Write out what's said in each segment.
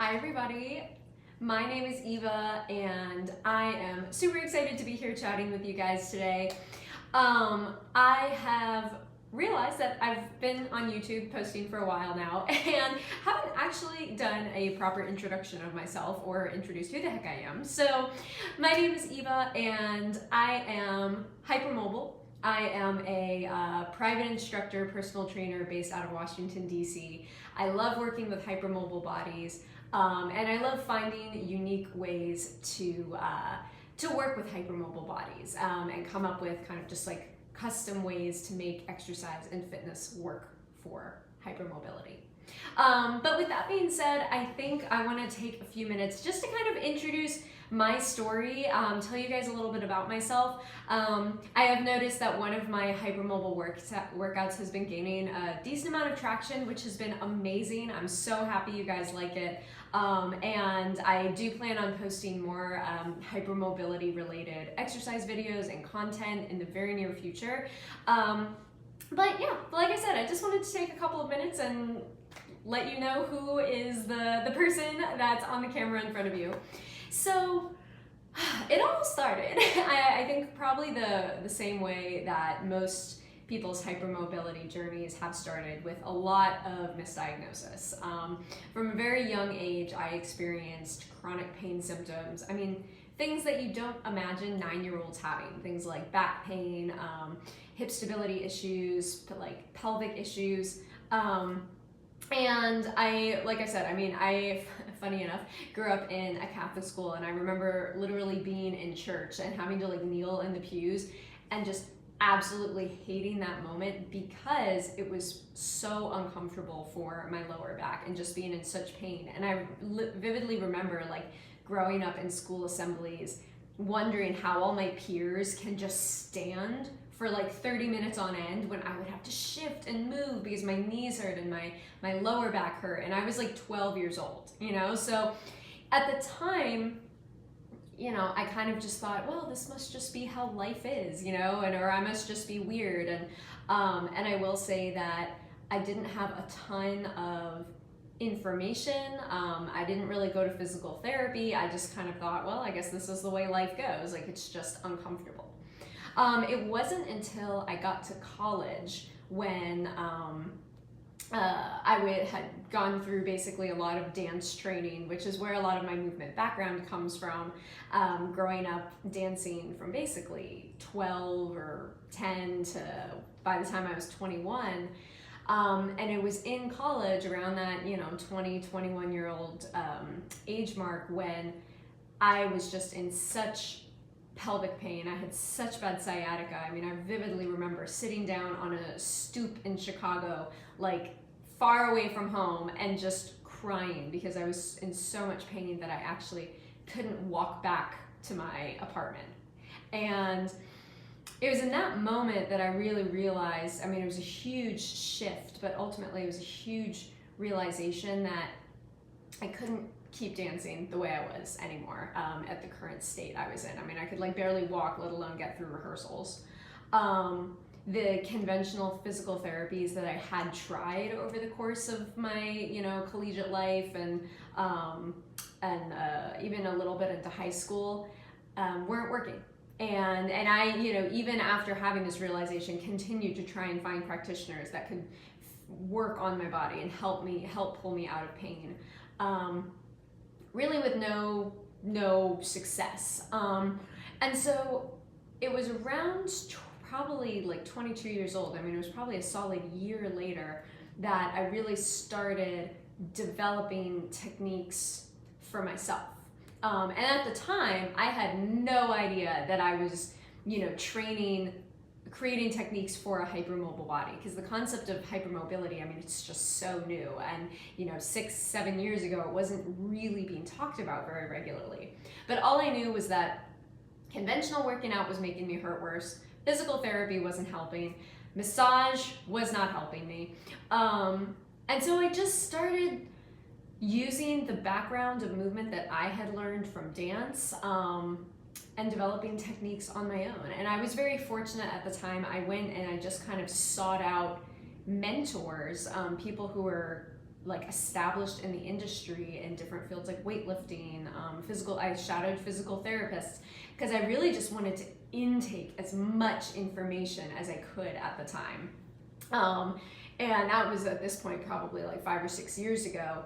Hi everybody, my name is Eva and I am super excited to be here chatting with you guys today. I have realized that I've been on YouTube posting for a while now and haven't actually done a proper introduction of myself or introduced who the heck I am. So my name is Eva and I am Hypermobile. I am a private instructor, personal trainer based out of Washington, D.C. I love working with hypermobile bodies. And I love finding unique ways to work with hypermobile bodies and come up with kind of just like custom ways to make exercise and fitness work for hypermobility. But with that being said, I think I want to take a few minutes just to kind of introduce my story, tell you guys a little bit about myself. I have noticed that one of my hypermobile workouts has been gaining a decent amount of traction, which has been amazing. I'm so happy you guys like it. And I do plan on posting more hypermobility related exercise videos and content in the very near future. But yeah, like I said, I just wanted to take a couple of minutes and let you know who is the person that's on the camera in front of you. So it all started, I think probably the same way that most people's hypermobility journeys have started, with a lot of misdiagnosis. From a very young age, I experienced chronic pain symptoms. I mean, things that you don't imagine 9-year-olds having, things like back pain, hip stability issues, like pelvic issues. And like I said, I, funny enough, grew up in a Catholic school, and I remember literally being in church and having to like kneel in the pews and just absolutely hating that moment because it was so uncomfortable for my lower back and just being in such pain. And I vividly remember like growing up in school assemblies wondering how all my peers can just stand for like 30 minutes on end when I would have to shift and move because my knees hurt and my lower back hurt, and I was like 12 years old, you know? So at the time, you know, I kind of just thought, well, this must just be how life is, you know, or I must just be weird. And I will say that I didn't have a ton of information. I didn't really go to physical therapy. I just kind of thought, well, I guess this is the way life goes. Like, it's just uncomfortable. It wasn't until I got to college when I had gone through basically a lot of dance training, which is where a lot of my movement background comes from, growing up dancing from basically 12 or 10 to by the time I was 21. And it was in college around that, you know, 20, 21-year-old age mark when I was just in such pelvic pain. I had such bad sciatica. I mean, I vividly remember sitting down on a stoop in Chicago, like far away from home, and just crying because I was in so much pain that I actually couldn't walk back to my apartment. And it was in that moment that I really realized, I mean, it was a huge shift, but ultimately it was a huge realization that I couldn't keep dancing the way I was anymore at the current state I was in. I mean, I could like barely walk, let alone get through rehearsals. The conventional physical therapies that I had tried over the course of my, you know, collegiate life and even a little bit into high school weren't working. And I, you know, even after having this realization, continued to try and find practitioners that could work on my body and help pull me out of pain. Really with no success. And so it was around probably like 22 years old. I mean, it was probably a solid year later that I really started developing techniques for myself. And at the time, I had no idea that I was, you know, creating techniques for a hypermobile body, because the concept of hypermobility, I mean, it's just so new. And, you know, 6-7 years ago, it wasn't really being talked about very regularly. But all I knew was that conventional working out was making me hurt worse. Physical therapy wasn't helping. Massage was not helping me. And so I just started using the background of movement that I had learned from dance and developing techniques on my own. And I was very fortunate at the time. I went and I just kind of sought out mentors, people who were like established in the industry in different fields like weightlifting, I shadowed physical therapists because I really just wanted to intake as much information as I could at the time. And that was at this point probably like 5 or 6 years ago.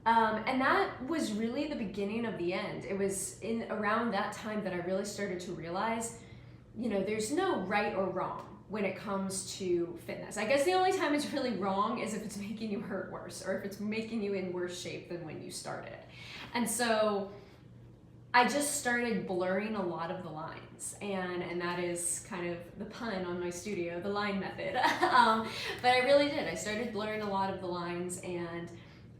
And that was really the beginning of the end. It was in around that time that I really started to realize, there's no right or wrong when it comes to fitness. I guess the only time it's really wrong is if it's making you hurt worse or if it's making you in worse shape than when you started. And so I just started blurring a lot of the lines, and that is kind of the pun on my studio, the line method. But I really did. I started blurring a lot of the lines and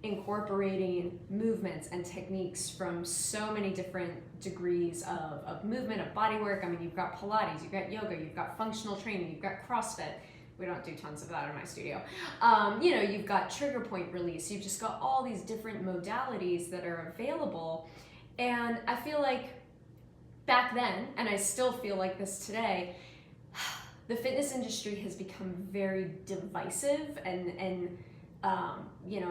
incorporating movements and techniques from so many different degrees of movement, of body work. I mean, you've got Pilates, you've got yoga, you've got functional training, you've got CrossFit. We don't do tons of that in my studio. You've got trigger point release. You've just got all these different modalities that are available. And I feel like back then, and I still feel like this today, the fitness industry has become very divisive and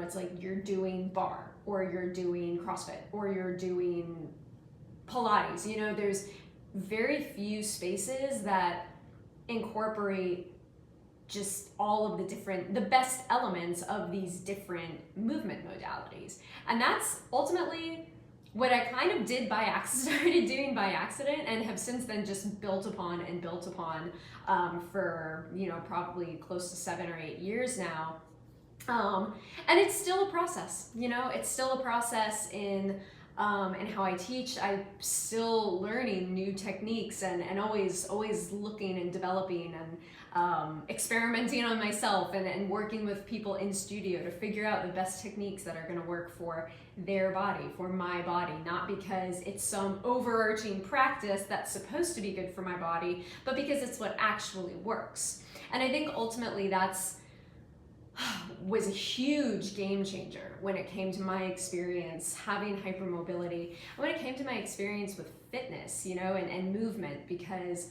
it's like you're doing bar or you're doing CrossFit or you're doing Pilates. There's very few spaces that incorporate just all of the best elements of these different movement modalities. And that's ultimately what I kind of started doing by accident, and have since then just built upon for, probably close to 7 or 8 years now. And it's still a process, it's still a process in how I teach. I'm still learning new techniques and always looking and developing and experimenting on myself and working with people in studio to figure out the best techniques that are going to work for their body, for my body, not because it's some overarching practice that's supposed to be good for my body, but because it's what actually works. And I think ultimately was a huge game changer when it came to my experience having hypermobility, and when it came to my experience with fitness, and movement, because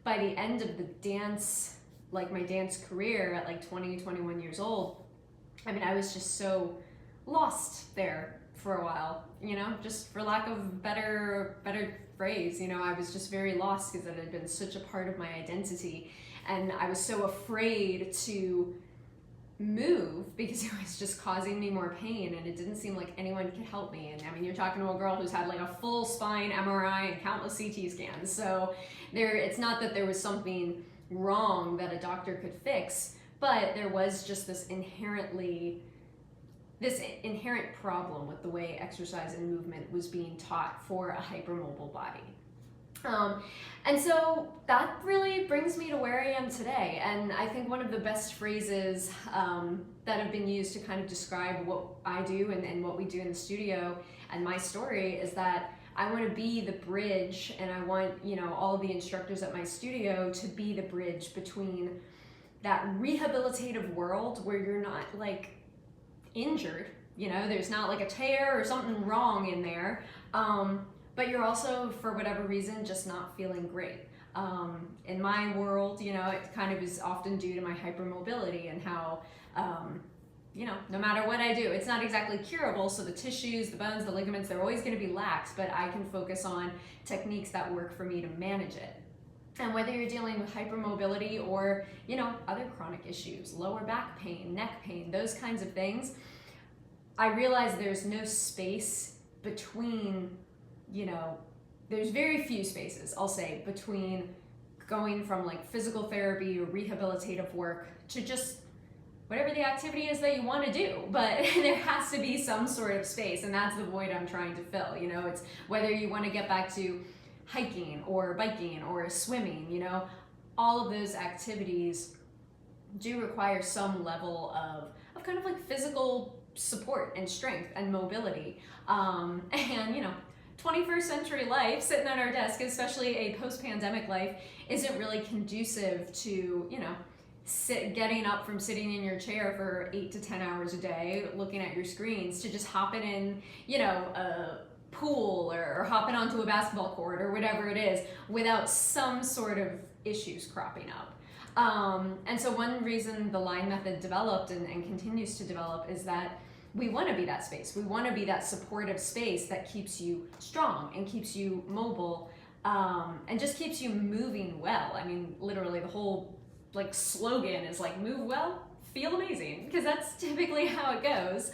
by the end of the dance, like my dance career at like 20, 21 years old, I mean, I was just so lost there for a while, just for lack of better phrase, I was just very lost because it had been such a part of my identity, and I was so afraid to move because it was just causing me more pain, and it didn't seem like anyone could help me. And I mean, you're talking to a girl who's had like a full spine MRI and countless CT scans, so it's not that there was something wrong that a doctor could fix, but there was just this inherent problem with the way exercise and movement was being taught for a hypermobile body. And so that really brings me to where I am today. And I think one of the best phrases that have been used to kind of describe what I do and what we do in the studio and my story is that I want to be the bridge, and I want, all of the instructors at my studio to be the bridge between that rehabilitative world where you're not like injured, there's not like a tear or something wrong in there. But you're also, for whatever reason, just not feeling great. In my world, it kind of is often due to my hypermobility and how, no matter what I do, it's not exactly curable. So the tissues, the bones, the ligaments, they're always going to be lax, but I can focus on techniques that work for me to manage it. And whether you're dealing with hypermobility or, other chronic issues, lower back pain, neck pain, those kinds of things, I realize there's no space between, there's very few spaces, I'll say, between going from like physical therapy or rehabilitative work to just whatever the activity is that you want to do, but there has to be some sort of space, and that's the void I'm trying to fill. It's whether you want to get back to hiking or biking or swimming, all of those activities do require some level of kind of like physical support and strength and mobility. And 21st century life, sitting at our desk, especially a post-pandemic life, isn't really conducive to, getting up from sitting in your chair for 8 to 10 hours a day, looking at your screens, to just hopping in, a pool or hopping onto a basketball court or whatever it is without some sort of issues cropping up. And so one reason the line method developed and continues to develop is that we want to be that space. We want to be that supportive space that keeps you strong and keeps you mobile, and just keeps you moving well. I mean, literally the whole like slogan is like move well, feel amazing, because that's typically how it goes.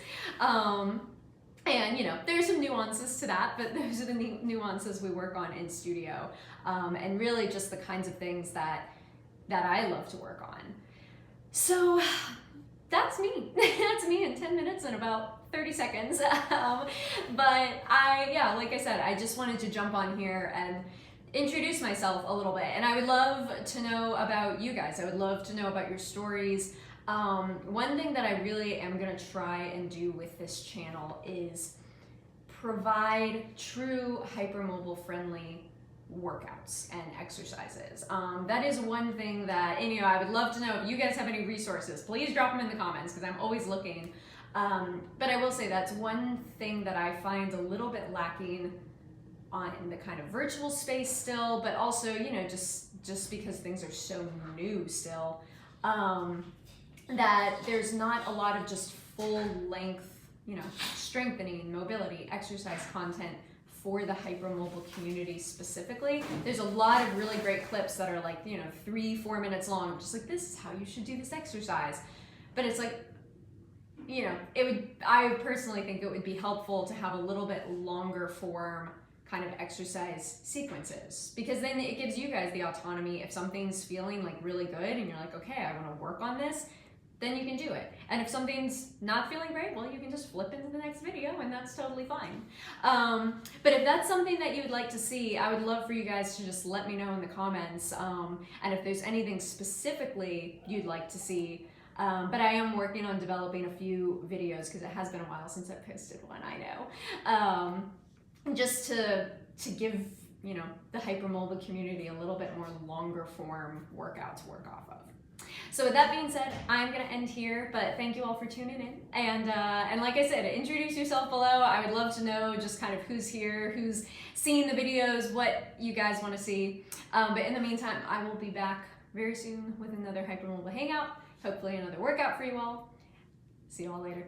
And you know, there's some nuances to that, but those are the nuances we work on in studio, and really just the kinds of things that I love to work on. So that's me. That's me in 10 minutes and about 30 seconds. But yeah, like I said, I just wanted to jump on here and introduce myself a little bit. And I would love to know about you guys. I would love to know about your stories. One thing that I really am gonna try and do with this channel is provide true hypermobile friendly workouts and exercises. That is one thing that, and, you know, I would love to know if you guys have any resources. Please drop them in the comments because I'm always looking. But I will say that's one thing that I find a little bit lacking in the kind of virtual space still, but also, you know, just because things are so new still, that there's not a lot of just full length, you know, strengthening, mobility, exercise content for the hypermobile community specifically. There's a lot of really great clips that are like, you know, 3-4 minutes long, just like, this is how you should do this exercise. But it's like, you know, I personally think it would be helpful to have a little bit longer form kind of exercise sequences, because then it gives you guys the autonomy. If something's feeling like really good and you're like, okay, I want to work on this, then you can do it. And if something's not feeling great, well, you can just flip into the next video and that's totally fine. But if that's something that you would like to see, I would love for you guys to just let me know in the comments. And if there's anything specifically you'd like to see. But I am working on developing a few videos because it has been a while since I posted one, I know. Just to give, you know, the hypermobile community a little bit more longer form workout to work off of. So with that being said, I'm gonna end here, but thank you all for tuning in. And like I said, introduce yourself below. I would love to know just kind of who's here, who's seeing the videos, what you guys wanna see. But in the meantime, I will be back very soon with another Hypermobile Hangout, hopefully another workout for you all. See you all later.